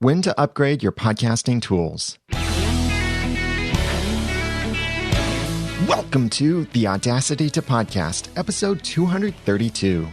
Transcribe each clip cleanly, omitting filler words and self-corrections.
When to upgrade your podcasting tools. Welcome to the Audacity to Podcast, episode 232.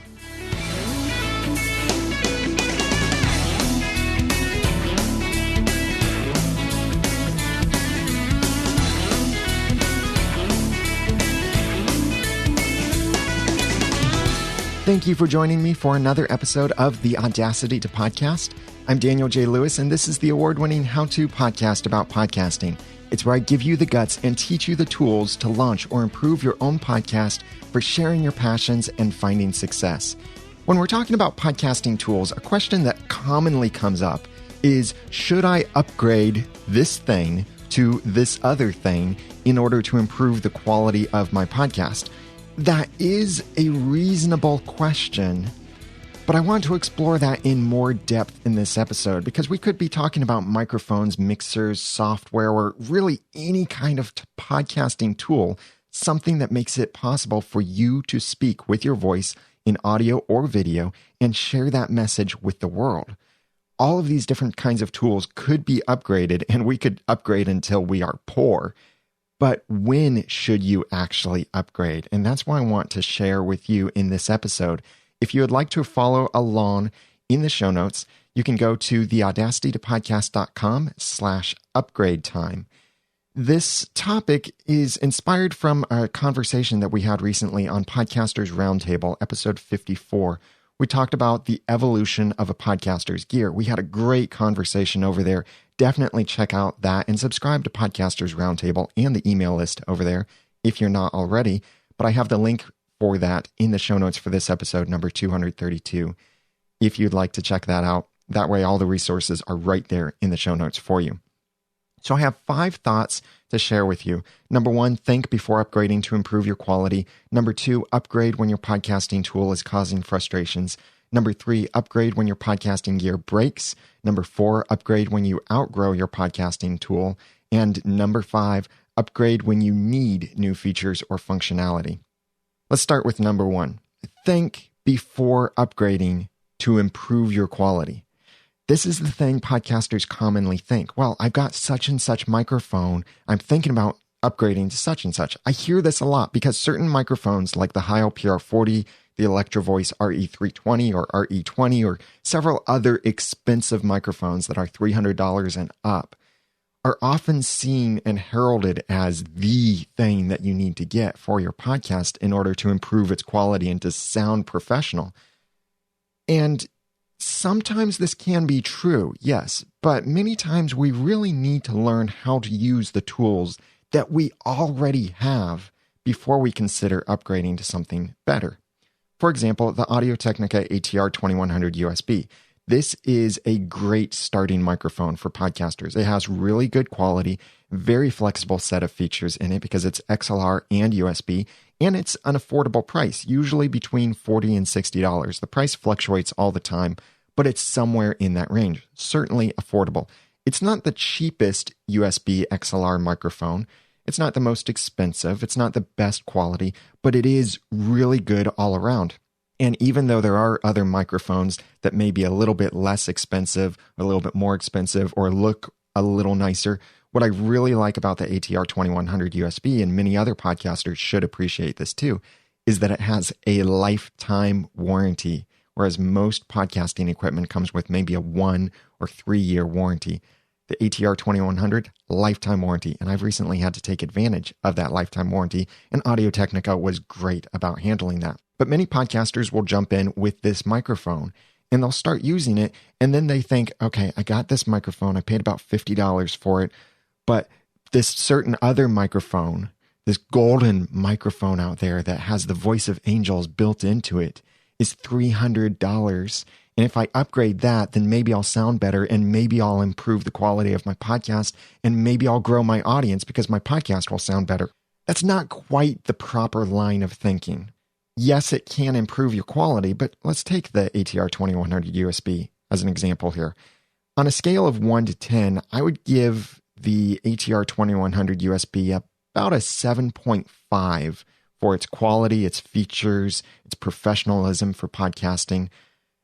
Thank you for joining me for another episode of the Audacity to Podcast. I'm Daniel J. Lewis, and this is the award-winning how-to podcast about podcasting. It's where I give you the guts and teach you the tools to launch or improve your own podcast for sharing your passions and finding success. When we're talking about podcasting tools, a question that commonly comes up is, should I upgrade this thing to this other thing in order to improve the quality of my podcast? That is a reasonable question, but I want to explore that in more depth in this episode because we could be talking about microphones, mixers, software, or really any kind of podcasting tool, something that makes it possible for you to speak with your voice in audio or video and share that message with the world. All of these different kinds of tools could be upgraded, and we could upgrade until we are poor. But when should you actually upgrade? And that's what I want to share with you in this episode. If you would like to follow along in the show notes, you can go to theaudacitytopodcast.com/upgrade time. This topic is inspired from a conversation that we had recently on Podcasters Roundtable, episode 54. We talked about the evolution of a podcaster's gear. We had a great conversation over there. Definitely check out that and subscribe to Podcasters Roundtable and the email list over there if you're not already. But I have the link for that in the show notes for this episode, number 232, if you'd like to check that out. That way, all the resources are right there in the show notes for you. So I have 5 thoughts to share with you. Number 1, think before upgrading to improve your quality. Number 2, upgrade when your podcasting tool is causing frustrations. Number 3, upgrade when your podcasting gear breaks. Number 4, upgrade when you outgrow your podcasting tool. And number 5, upgrade when you need new features or functionality. Let's start with number 1. Think before upgrading to improve your quality. This is the thing podcasters commonly think. Well, I've got such and such microphone. I'm thinking about upgrading to such and such. I hear this a lot because certain microphones like the Heil PR40, the Electro Voice RE320 or RE20, or several other expensive microphones that are $300 and up are often seen and heralded as the thing that you need to get for your podcast in order to improve its quality and to sound professional. And sometimes this can be true, yes, but many times we really need to learn how to use the tools that we already have before we consider upgrading to something better. For example, the Technica ATR2100-USB. This is a great starting microphone for podcasters. It has really good quality, very flexible set of features in it because it's XLR and USB, and it's an affordable price, usually between $40 and $60. The price fluctuates all the time, but it's somewhere in that range. Certainly affordable. It's not the cheapest USB XLR microphone. It's not the most expensive. It's not the best quality, but it is really good all around. And even though there are other microphones that may be a little bit less expensive, a little bit more expensive, or look a little nicer, what I really like about the ATR2100 USB, and many other podcasters should appreciate this too, is that it has a lifetime warranty, whereas most podcasting equipment comes with maybe a 1 or 3 year warranty. The ATR2100, lifetime warranty, and I've recently had to take advantage of that lifetime warranty, and Audio-Technica was great about handling that. But many podcasters will jump in with this microphone, and they'll start using it, and then they think, okay, I got this microphone, I paid about $50 for it, but this certain other microphone, this golden microphone out there that has the voice of angels built into it, is $300. And if I upgrade that, then maybe I'll sound better and maybe I'll improve the quality of my podcast and maybe I'll grow my audience because my podcast will sound better. That's not quite the proper line of thinking. Yes, it can improve your quality, but let's take the ATR2100 USB as an example here. On a scale of 1 to 10, I would give the ATR2100 USB about a 7.5 for its quality, its features, its professionalism for podcasting.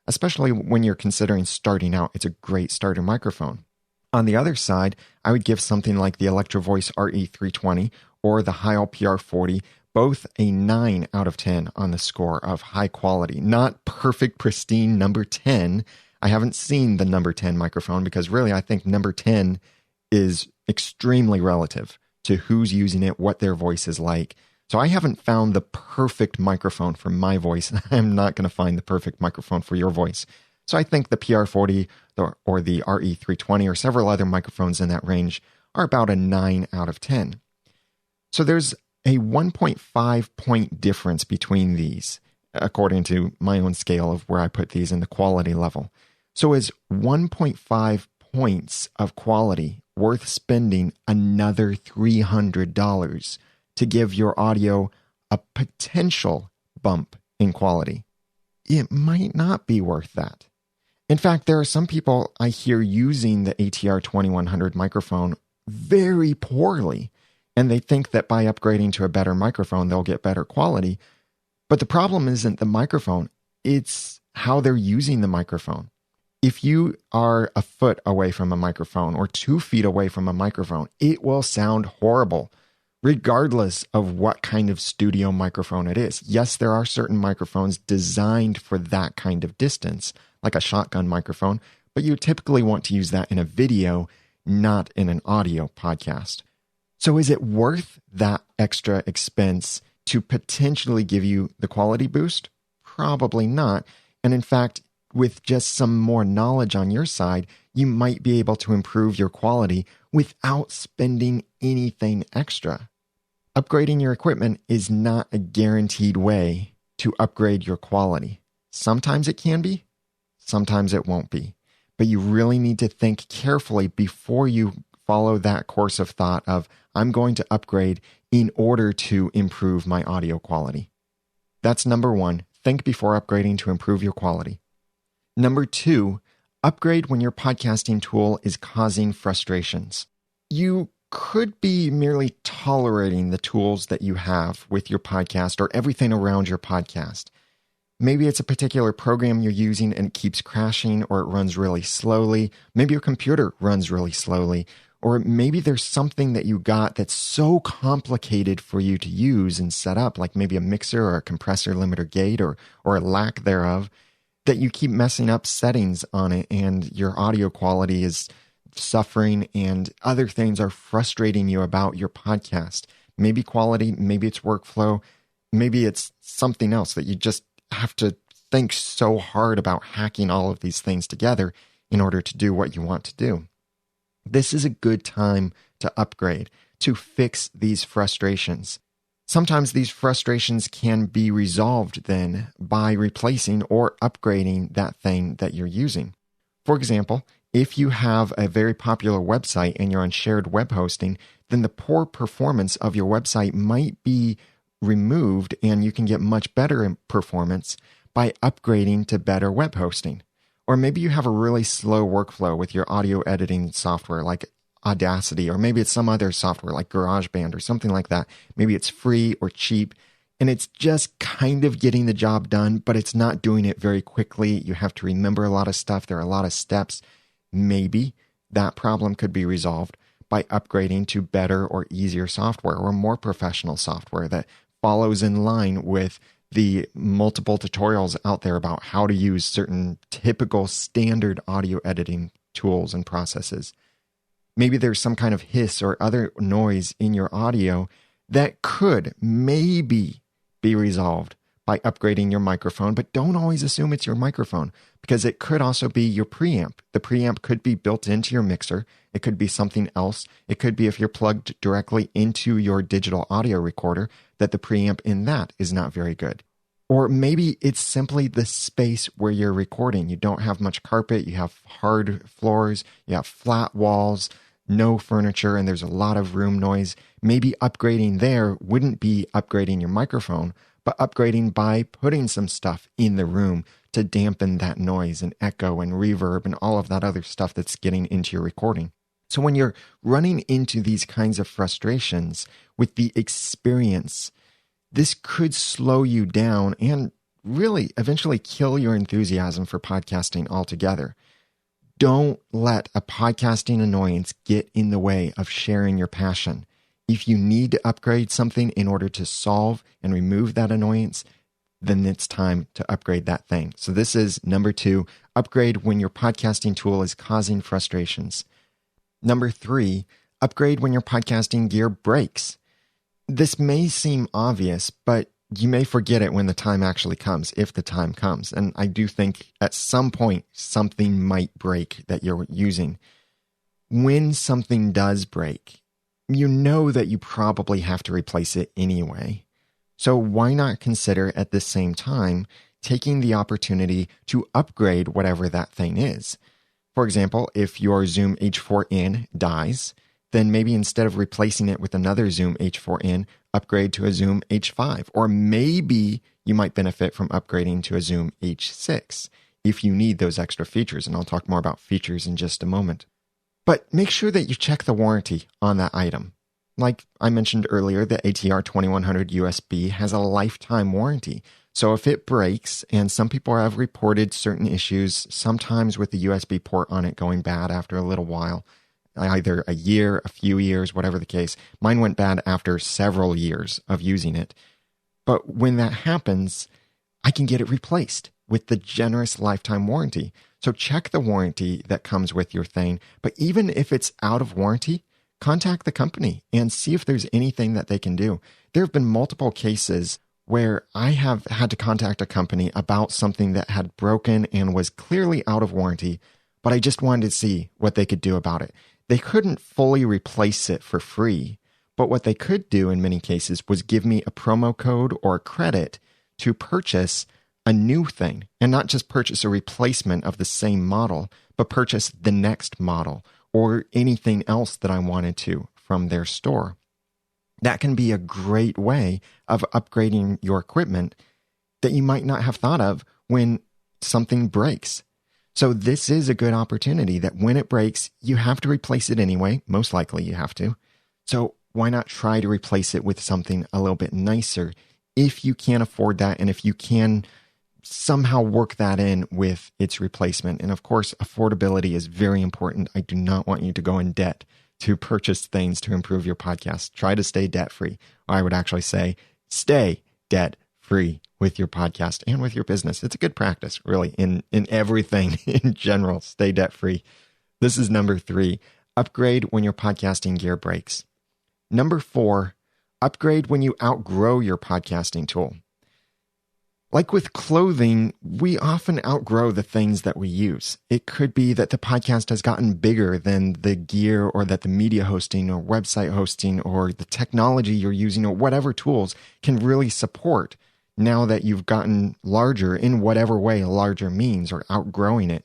especially when you're considering starting out. It's a great starter microphone. On the other side, I would give something like the Electro Voice RE320 or the Heil PR40 both a 9 out of 10 on the score of high quality. Not perfect, pristine number 10. I haven't seen the number 10 microphone because really I think number 10 is extremely relative to who's using it, what their voice is like. So I haven't found the perfect microphone for my voice. I'm not going to find the perfect microphone for your voice. So I think the PR40 or the RE320 or several other microphones in that range are about a 9 out of 10. So there's a 1.5 point difference between these, according to my own scale of where I put these in the quality level. So is 1.5 points of quality worth spending another $300 to give your audio a potential bump in quality? It might not be worth that. In fact, there are some people I hear using the ATR2100 microphone very poorly, and they think that by upgrading to a better microphone, they'll get better quality. But the problem isn't the microphone, it's how they're using the microphone. If you are a foot away from a microphone or 2 feet away from a microphone, it will sound horrible, regardless of what kind of studio microphone it is. Yes, there are certain microphones designed for that kind of distance, like a shotgun microphone, but you typically want to use that in a video, not in an audio podcast. So is it worth that extra expense to potentially give you the quality boost? Probably not. And in fact, with just some more knowledge on your side, you might be able to improve your quality without spending anything extra. Upgrading your equipment is not a guaranteed way to upgrade your quality. Sometimes it can be, sometimes it won't be. But you really need to think carefully before you follow that course of thought of, I'm going to upgrade in order to improve my audio quality. That's number 1. Think before upgrading to improve your quality. Number 2, upgrade when your podcasting tool is causing frustrations. You could be merely tolerating the tools that you have with your podcast or everything around your podcast. Maybe it's a particular program you're using and it keeps crashing or it runs really slowly. Maybe your computer runs really slowly. Or maybe there's something that you got that's so complicated for you to use and set up, like maybe a mixer or a compressor limiter gate or a lack thereof, that you keep messing up settings on it and your audio quality is suffering and other things are frustrating you about your podcast. Maybe quality, maybe it's workflow, maybe it's something else that you just have to think so hard about hacking all of these things together in order to do what you want to do. This is a good time to upgrade, to fix these frustrations. Sometimes these frustrations can be resolved then by replacing or upgrading that thing that you're using. For example, if you have a very popular website and you're on shared web hosting, then the poor performance of your website might be removed and you can get much better performance by upgrading to better web hosting. Or maybe you have a really slow workflow with your audio editing software like Audacity, or maybe it's some other software like GarageBand or something like that. Maybe it's free or cheap and it's just kind of getting the job done, but it's not doing it very quickly. You have to remember a lot of stuff. There are a lot of steps. Maybe that problem could be resolved by upgrading to better or easier software or more professional software that follows in line with the multiple tutorials out there about how to use certain typical standard audio editing tools and processes. Maybe there's some kind of hiss or other noise in your audio that could maybe be resolved by upgrading your microphone, but don't always assume it's your microphone because it could also be your preamp. The preamp could be built into your mixer. It could be something else. It could be if you're plugged directly into your digital audio recorder that the preamp in that is not very good. Or maybe it's simply the space where you're recording. You don't have much carpet. You have hard floors. You have flat walls, no furniture, and there's a lot of room noise. Maybe upgrading there wouldn't be upgrading your microphone, but upgrading by putting some stuff in the room to dampen that noise and echo and reverb and all of that other stuff that's getting into your recording. So when you're running into these kinds of frustrations with the experience, this could slow you down and really eventually kill your enthusiasm for podcasting altogether. Don't let a podcasting annoyance get in the way of sharing your passion. If you need to upgrade something in order to solve and remove that annoyance, then it's time to upgrade that thing. So this is number 2, upgrade when your podcasting tool is causing frustrations. Number 3, upgrade when your podcasting gear breaks. This may seem obvious, but you may forget it when the time actually comes, if the time comes. And I do think at some point, something might break that you're using. When something does break, you know that you probably have to replace it anyway. So why not consider at the same time taking the opportunity to upgrade whatever that thing is? For example, if your Zoom H4n dies, then maybe instead of replacing it with another Zoom H4n, upgrade to a Zoom H5. Or maybe you might benefit from upgrading to a Zoom H6 if you need those extra features. And I'll talk more about features in just a moment. But make sure that you check the warranty on that item. Like I mentioned earlier, the ATR2100-USB has a lifetime warranty. So if it breaks, and some people have reported certain issues, sometimes with the USB port on it going bad after a little while, either a year, a few years, whatever the case. Mine went bad after several years of using it. But when that happens, I can get it replaced with the generous lifetime warranty. So check the warranty that comes with your thing. But even if it's out of warranty, contact the company and see if there's anything that they can do. There have been multiple cases where I have had to contact a company about something that had broken and was clearly out of warranty, but I just wanted to see what they could do about it. They couldn't fully replace it for free, but what they could do in many cases was give me a promo code or a credit to purchase a new thing, and not just purchase a replacement of the same model, but purchase the next model or anything else that I wanted to from their store. That can be a great way of upgrading your equipment that you might not have thought of when something breaks. So this is a good opportunity that when it breaks, you have to replace it anyway. Most likely you have to. So why not try to replace it with something a little bit nicer if you can't afford that and if you can somehow work that in with its replacement. And of course, affordability is very important. I do not want you to go in debt to purchase things to improve your podcast. Try to stay debt-free. Or I would actually say stay debt-free with your podcast and with your business. It's a good practice, really, in everything in general. Stay debt-free. This is number 3, upgrade when your podcasting gear breaks. Number 4, upgrade when you outgrow your podcasting tool. Like with clothing, we often outgrow the things that we use. It could be that the podcast has gotten bigger than the gear or that the media hosting or website hosting or the technology you're using or whatever tools can really support now that you've gotten larger in whatever way larger means or outgrowing it.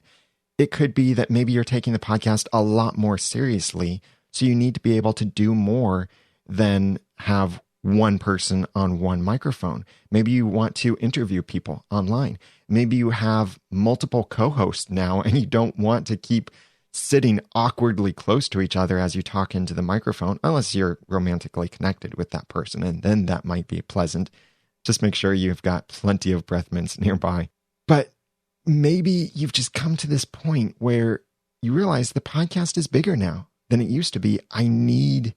It could be that maybe you're taking the podcast a lot more seriously, so you need to be able to do more than have one person on one microphone. Maybe you want to interview people online. Maybe you have multiple co-hosts now and you don't want to keep sitting awkwardly close to each other as you talk into the microphone, unless you're romantically connected with that person, and then that might be pleasant. Just make sure you've got plenty of breath mints nearby. But maybe you've just come to this point where you realize the podcast is bigger now than it used to be. I need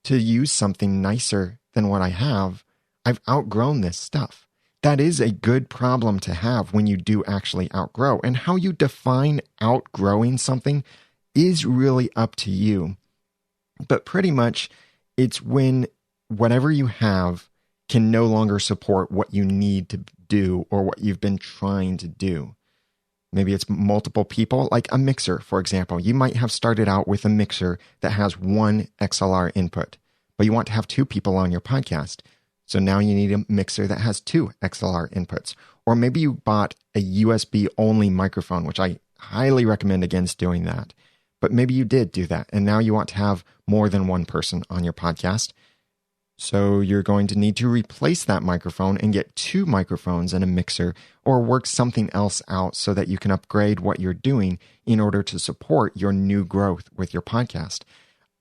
to use something nicer than what I have. I've outgrown this stuff. That is a good problem to have when you do actually outgrow. And how you define outgrowing something is really up to you. But pretty much it's when whatever you have can no longer support what you need to do or what you've been trying to do. Maybe it's multiple people, like a mixer, for example. You might have started out with a mixer that has one XLR input, but you want to have 2 people on your podcast. So now you need a mixer that has 2 XLR inputs. Or maybe you bought a USB-only microphone, which I highly recommend against doing that. But maybe you did do that, and now you want to have more than one person on your podcast. So you're going to need to replace that microphone and get 2 microphones and a mixer, or work something else out so that you can upgrade what you're doing in order to support your new growth with your podcast.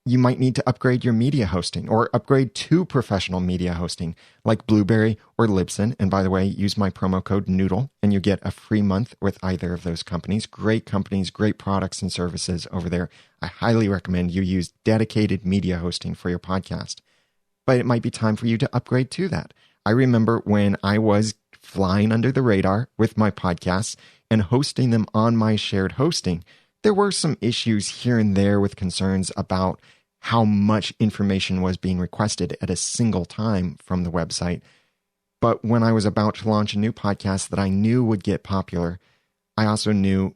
You might need to upgrade your media hosting or upgrade to professional media hosting like Blueberry or Libsyn. And by the way, use my promo code Noodle and you get a free month with either of those companies. Great companies, great products and services over there. I highly recommend you use dedicated media hosting for your podcast. But it might be time for you to upgrade to that. I remember when I was flying under the radar with my podcasts and hosting them on my shared hosting, there were some issues here and there with concerns about how much information was being requested at a single time from the website. But when I was about to launch a new podcast that I knew would get popular, I also knew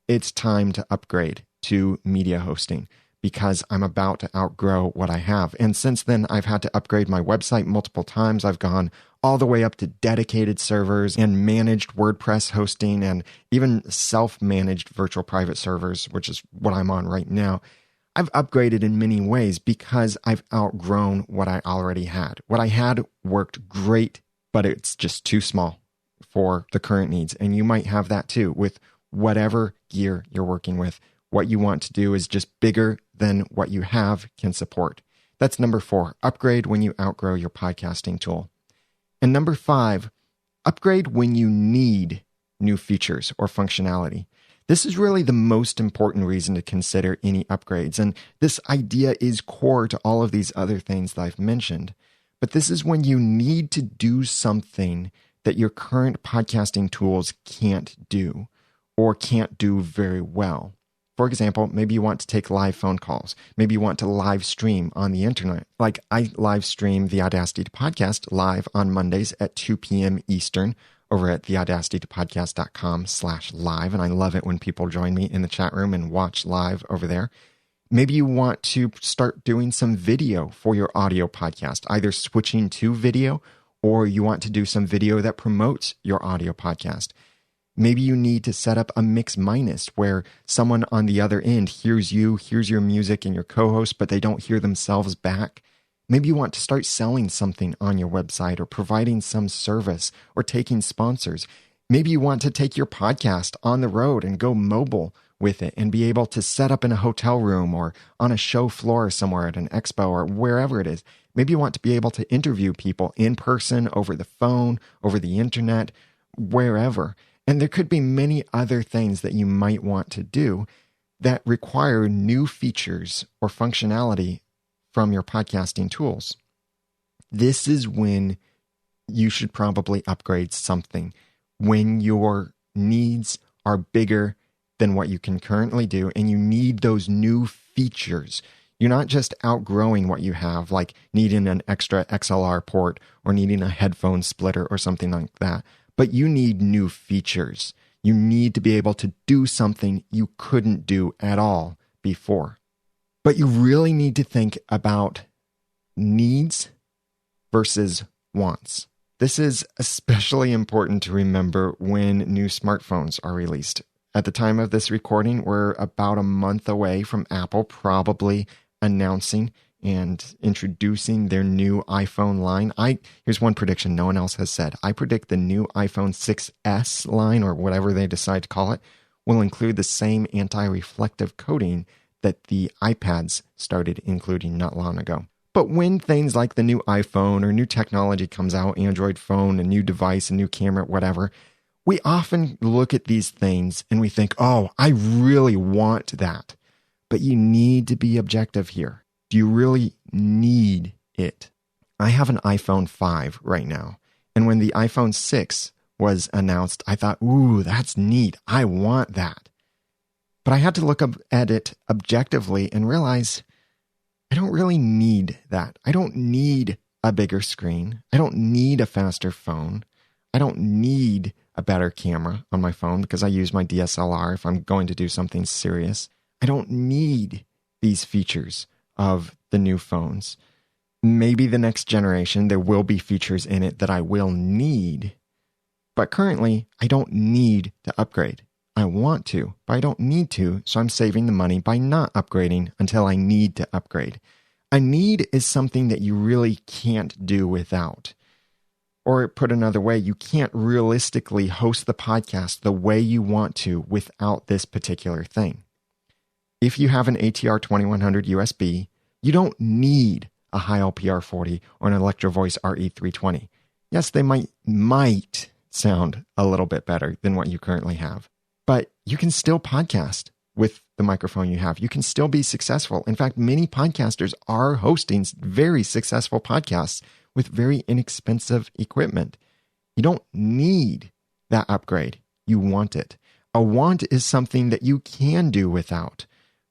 it's time to upgrade to media hosting because I'm about to outgrow what I have. And since then, I've had to upgrade my website multiple times. I've gone all the way up to dedicated servers and managed WordPress hosting and even self-managed virtual private servers, which is what I'm on right now. I've upgraded in many ways because I've outgrown what I already had. What I had worked great, but it's just too small for the current needs. And you might have that too with whatever gear you're working with. What you want to do is just bigger than what you have can support. That's number 4, upgrade when you outgrow your podcasting tool. And number 5, upgrade when you need new features or functionality. This is really the most important reason to consider any upgrades. And this idea is core to all of these other things that I've mentioned. But this is when you need to do something that your current podcasting tools can't do or can't do very well. For example, maybe you want to take live phone calls. Maybe you want to live stream on the internet. Like I live stream the Audacity podcast live on Mondays at 2 p.m. Eastern over at theaudacitypodcast.com/live. And I love it when people join me in the chat room and watch live over there. Maybe you want to start doing some video for your audio podcast, either switching to video or you want to do some video that promotes your audio podcast. Maybe you need to set up a mix minus where someone on the other end hears you, hears your music and your co-host, but they don't hear themselves back. Maybe you want to start selling something on your website or providing some service or taking sponsors. Maybe you want to take your podcast on the road and go mobile with it and be able to set up in a hotel room or on a show floor somewhere at an expo or wherever it is. Maybe you want to be able to interview people in person, over the phone, over the internet, wherever. And there could be many other things that you might want to do that require new features or functionality from your podcasting tools. This is when you should probably upgrade something, when your needs are bigger than what you can currently do and you need those new features. You're not just outgrowing what you have, like needing an extra XLR port or needing a headphone splitter or something like that. But you need new features. You need to be able to do something you couldn't do at all before. But you really need to think about needs versus wants. This is especially important to remember when new smartphones are released. At the time of this recording, we're about a month away from Apple probably announcing and introducing their new iPhone line. Here's one prediction no one else has said. I predict the new iPhone 6S line, or whatever they decide to call it, will include the same anti-reflective coating that the iPads started including not long ago. But when things like the new iPhone or new technology comes out, Android phone, a new device, a new camera, whatever, we often look at these things and we think, oh, I really want that. But you need to be objective here. Do you really need it? I have an iPhone 5 right now. And when the iPhone 6 was announced, I thought, ooh, that's neat. I want that. But I had to look up at it objectively and realize I don't really need that. I don't need a bigger screen. I don't need a faster phone. I don't need a better camera on my phone because I use my DSLR if I'm going to do something serious. I don't need these features of the new phones. Maybe the next generation, there will be features in it that I will need. But currently, I don't need to upgrade. I want to, but I don't need to, so I'm saving the money by not upgrading until I need to upgrade. A need is something that you really can't do without. Or put another way, you can't realistically host the podcast the way you want to without this particular thing. If you have an ATR2100 USB, You don't need a Heil PR40 or an Electro Voice RE320. Yes, they might sound a little bit better than what you currently have, but you can still podcast with the microphone you have. You can still be successful. In fact, many podcasters are hosting very successful podcasts with very inexpensive equipment. You don't need that upgrade. You want it. A want is something that you can do without,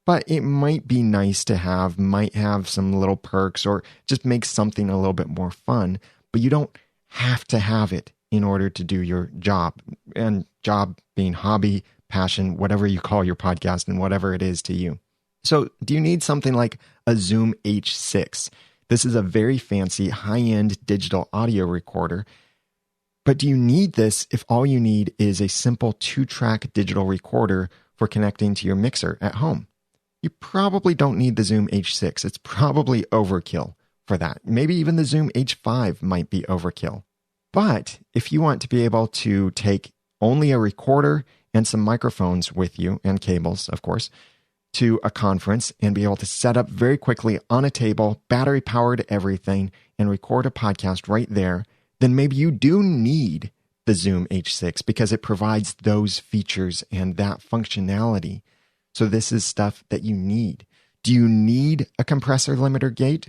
but it might be nice to have, might have some little perks, or just make something a little bit more fun, but you don't have to have it in order to do your job. And job being hobby, passion, whatever you call your podcast and whatever it is to you. So do you need something like a Zoom H6? This is a very fancy high-end digital audio recorder. But do you need this if all you need is a simple 2-track digital recorder for connecting to your mixer at home? You probably don't need the Zoom H6. It's probably overkill for that. Maybe even the Zoom H5 might be overkill. But if you want to be able to take only a recorder and some microphones with you, and cables, of course, to a conference and be able to set up very quickly on a table, battery-powered everything, and record a podcast right there, then maybe you do need the Zoom H6 because it provides those features and that functionality. So this is stuff that you need. Do you need a compressor limiter gate?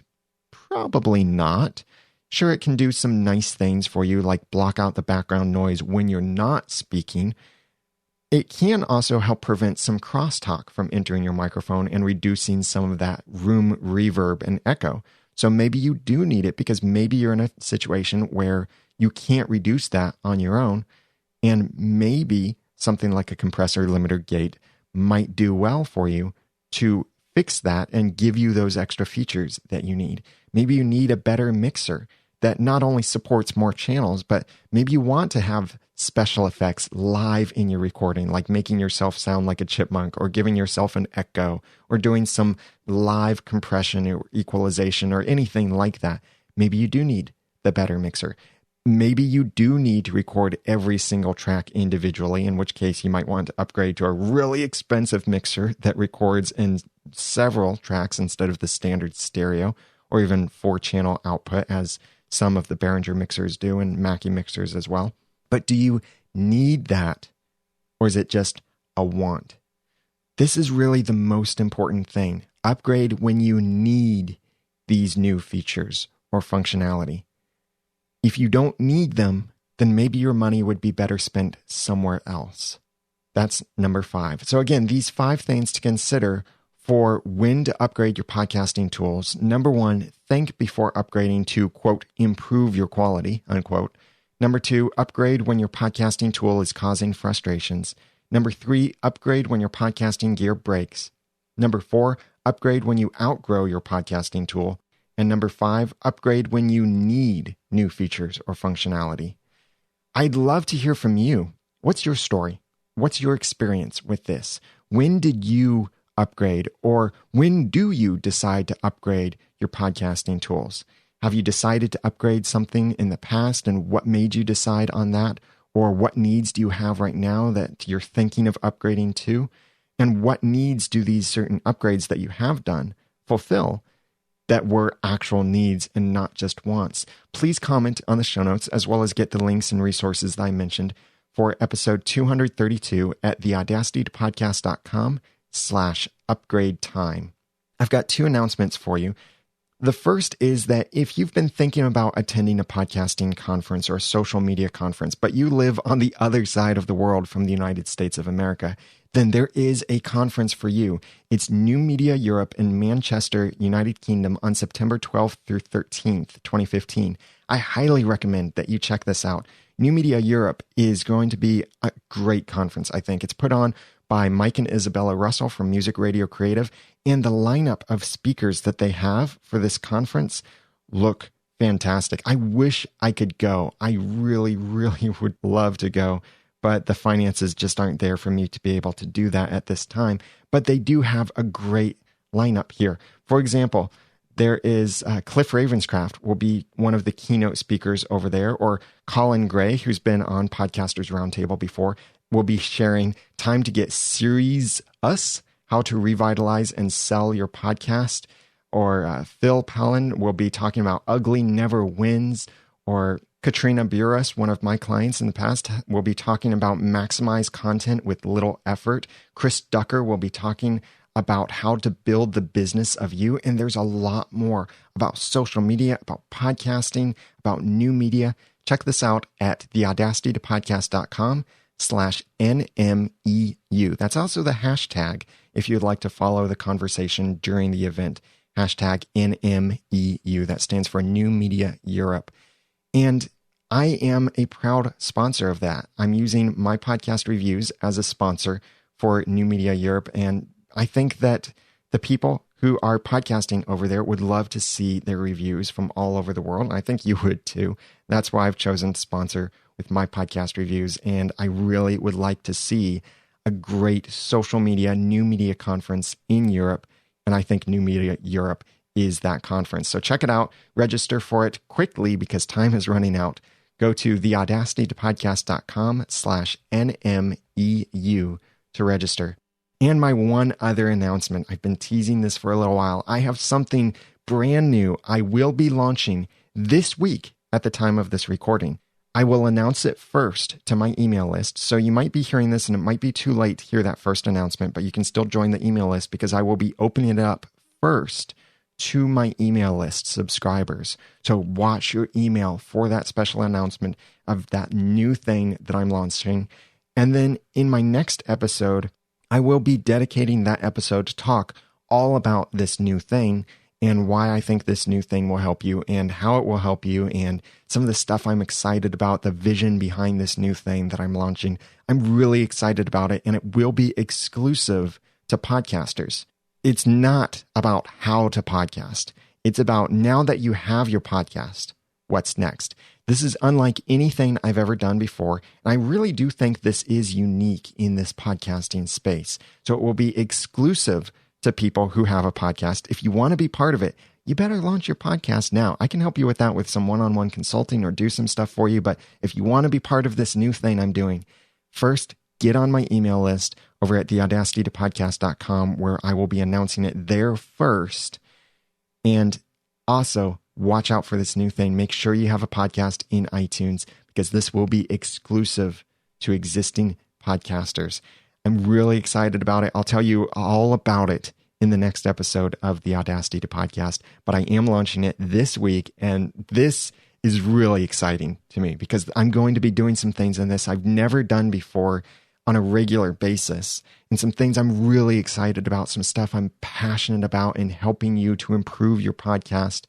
Probably not. Sure, it can do some nice things for you, like block out the background noise when you're not speaking. It can also help prevent some crosstalk from entering your microphone and reducing some of that room reverb and echo. So maybe you do need it because maybe you're in a situation where you can't reduce that on your own. And maybe something like a compressor limiter gate might do well for you to fix that and give you those extra features that you need. Maybe you need a better mixer that not only supports more channels, but maybe you want to have special effects live in your recording, like making yourself sound like a chipmunk or giving yourself an echo or doing some live compression or equalization or anything like that. Maybe you do need the better mixer. Maybe you do need to record every single track individually, in which case you might want to upgrade to a really expensive mixer that records in several tracks instead of the standard stereo or even 4-channel output, as some of the Behringer mixers do and Mackie mixers as well. But do you need that, or is it just a want? This is really the most important thing. Upgrade when you need these new features or functionality. If you don't need them, then maybe your money would be better spent somewhere else. That's number 5. So again, these 5 things to consider for when to upgrade your podcasting tools. Number 1, think before upgrading to, quote, improve your quality, unquote. Number 2, upgrade when your podcasting tool is causing frustrations. Number 3, upgrade when your podcasting gear breaks. Number 4, upgrade when you outgrow your podcasting tool. And number 5, upgrade when you need new features or functionality. I'd love to hear from you. What's your story? What's your experience with this? When did you upgrade, or when do you decide to upgrade your podcasting tools? Have you decided to upgrade something in the past, and what made you decide on that? Or what needs do you have right now that you're thinking of upgrading to? And what needs do these certain upgrades that you have done fulfill that were actual needs and not just wants? Please comment on the show notes, as well as get the links and resources that I mentioned for episode 232 at theaudacitytopodcast.com/upgrade time. I've got 2 announcements for you. The first is that if you've been thinking about attending a podcasting conference or a social media conference, but you live on the other side of the world from the United States of America, then there is a conference for you. It's New Media Europe in Manchester, United Kingdom on September 12th through 13th, 2015. I highly recommend that you check this out. New Media Europe is going to be a great conference, I think. It's put on by Mike and Isabella Russell from Music Radio Creative, and the lineup of speakers that they have for this conference look fantastic. I wish I could go. I really, really would love to go, but the finances just aren't there for me to be able to do that at this time. But they do have a great lineup here. For example, there is Cliff Ravenscraft will be one of the keynote speakers over there, or Colin Gray, who's been on Podcasters Roundtable before, will be sharing Time to Get Series Us, How to Revitalize and Sell Your Podcast. or Phil Palin will be talking about ugly never wins, or Katrina Buras, one of my clients in the past, will be talking about maximize content with little effort. Chris Ducker will be talking about how to build the business of you. And there's a lot more about social media, about podcasting, about new media. Check this out at theaudacitytopodcast.com/NMEU. That's also the hashtag if you'd like to follow the conversation during the event. Hashtag NMEU. That stands for New Media Europe. And I am a proud sponsor of that. I'm using my podcast reviews as a sponsor for New Media Europe. And I think that the people who are podcasting over there would love to see their reviews from all over the world. I think you would too. That's why I've chosen to sponsor with my podcast reviews. And I really would like to see a great social media, new media conference in Europe. And I think New Media Europe is that conference. So check it out. Register for it quickly because time is running out. Go to theaudacitytopodcast.com/NMEU to register. And my one other announcement, I've been teasing this for a little while. I have something brand new I will be launching this week at the time of this recording. I will announce it first to my email list. So you might be hearing this and it might be too late to hear that first announcement, but you can still join the email list because I will be opening it up first to my email list subscribers. So watch your email for that special announcement of that new thing that I'm launching. And then in my next episode, I will be dedicating that episode to talk all about this new thing and why I think this new thing will help you and how it will help you and some of the stuff I'm excited about, the vision behind this new thing that I'm launching. I'm really excited about it, and it will be exclusive to podcasters. It's not about how to podcast. It's about now that you have your podcast, what's next? This is unlike anything I've ever done before. And I really do think this is unique in this podcasting space. So it will be exclusive to people who have a podcast. If you want to be part of it, you better launch your podcast now. I can help you with that with some one-on-one consulting or do some stuff for you. But if you want to be part of this new thing I'm doing, first, get on my email list over at theaudacitytopodcast.com where I will be announcing it there first. And also, watch out for this new thing. Make sure you have a podcast in iTunes because this will be exclusive to existing podcasters. I'm really excited about it. I'll tell you all about it in the next episode of the Audacity to Podcast, but I am launching it this week, and this is really exciting to me because I'm going to be doing some things in this I've never done before on a regular basis, and some things I'm really excited about, some stuff I'm passionate about in helping you to improve your podcast.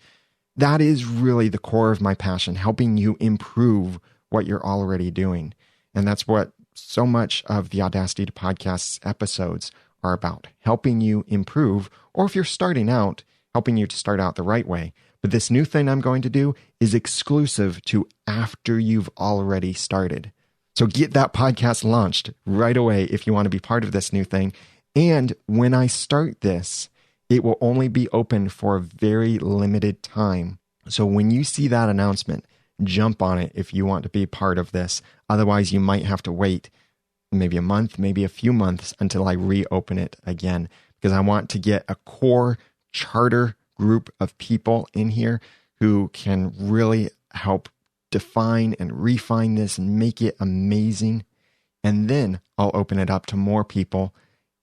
That is really the core of my passion, helping you improve what you're already doing. And that's what so much of the Audacity to Podcast's episodes are about, helping you improve, or if you're starting out, helping you to start out the right way. But this new thing I'm going to do is exclusive to after you've already started. So get that podcast launched right away if you want to be part of this new thing. And when I start this, it will only be open for a very limited time. So when you see that announcement, jump on it if you want to be part of this. Otherwise, you might have to wait maybe a month, maybe a few months until I reopen it again, because I want to get a core charter group of people in here who can really help define and refine this and make it amazing. And then I'll open it up to more people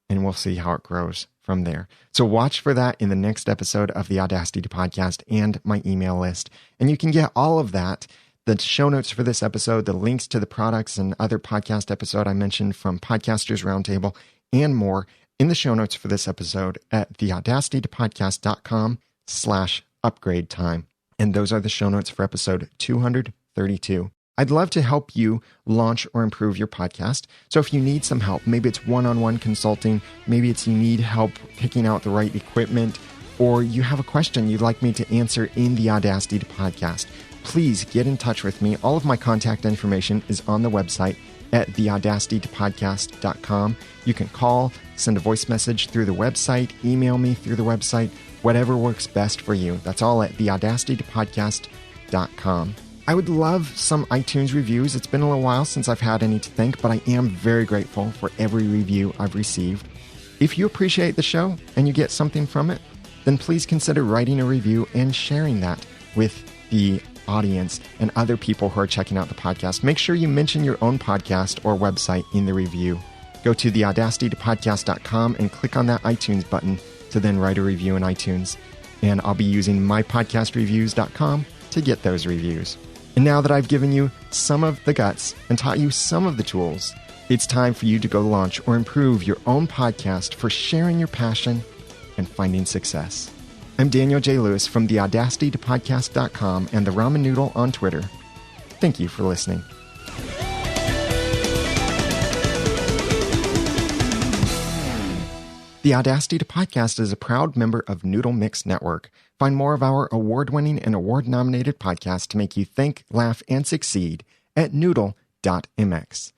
and we'll see how it grows from there. So watch for that in the next episode of the Audacity to Podcast and my email list. And you can get all of that, the show notes for this episode, the links to the products and other podcast episode I mentioned from Podcasters Roundtable and more in the show notes for this episode at theaudacitytopodcast.com/upgrade time. And those are the show notes for episode 232. I'd love to help you launch or improve your podcast. So if you need some help, maybe it's one-on-one consulting, maybe it's you need help picking out the right equipment, or you have a question you'd like me to answer in the Audacity to Podcast, please get in touch with me. All of my contact information is on the website at theaudacitytopodcast.com. You can call, send a voice message through the website, email me through the website, whatever works best for you. That's all at theaudacitytopodcast.com. I would love some iTunes reviews. It's been a little while since I've had any to thank, but I am very grateful for every review I've received. If you appreciate the show and you get something from it, then please consider writing a review and sharing that with the audience and other people who are checking out the podcast. Make sure you mention your own podcast or website in the review. Go to theaudacitytopodcast.com and click on that iTunes button to then write a review in iTunes. And I'll be using mypodcastreviews.com to get those reviews. And now that I've given you some of the guts and taught you some of the tools, it's time for you to go launch or improve your own podcast for sharing your passion and finding success. I'm Daniel J. Lewis from theaudacitytopodcast.com and the Ramen Noodle on Twitter. Thank you for listening. The Audacity to Podcast is a proud member of Noodle Mix Network. Find more of our award-winning and award-nominated podcasts to make you think, laugh, and succeed at noodle.mx.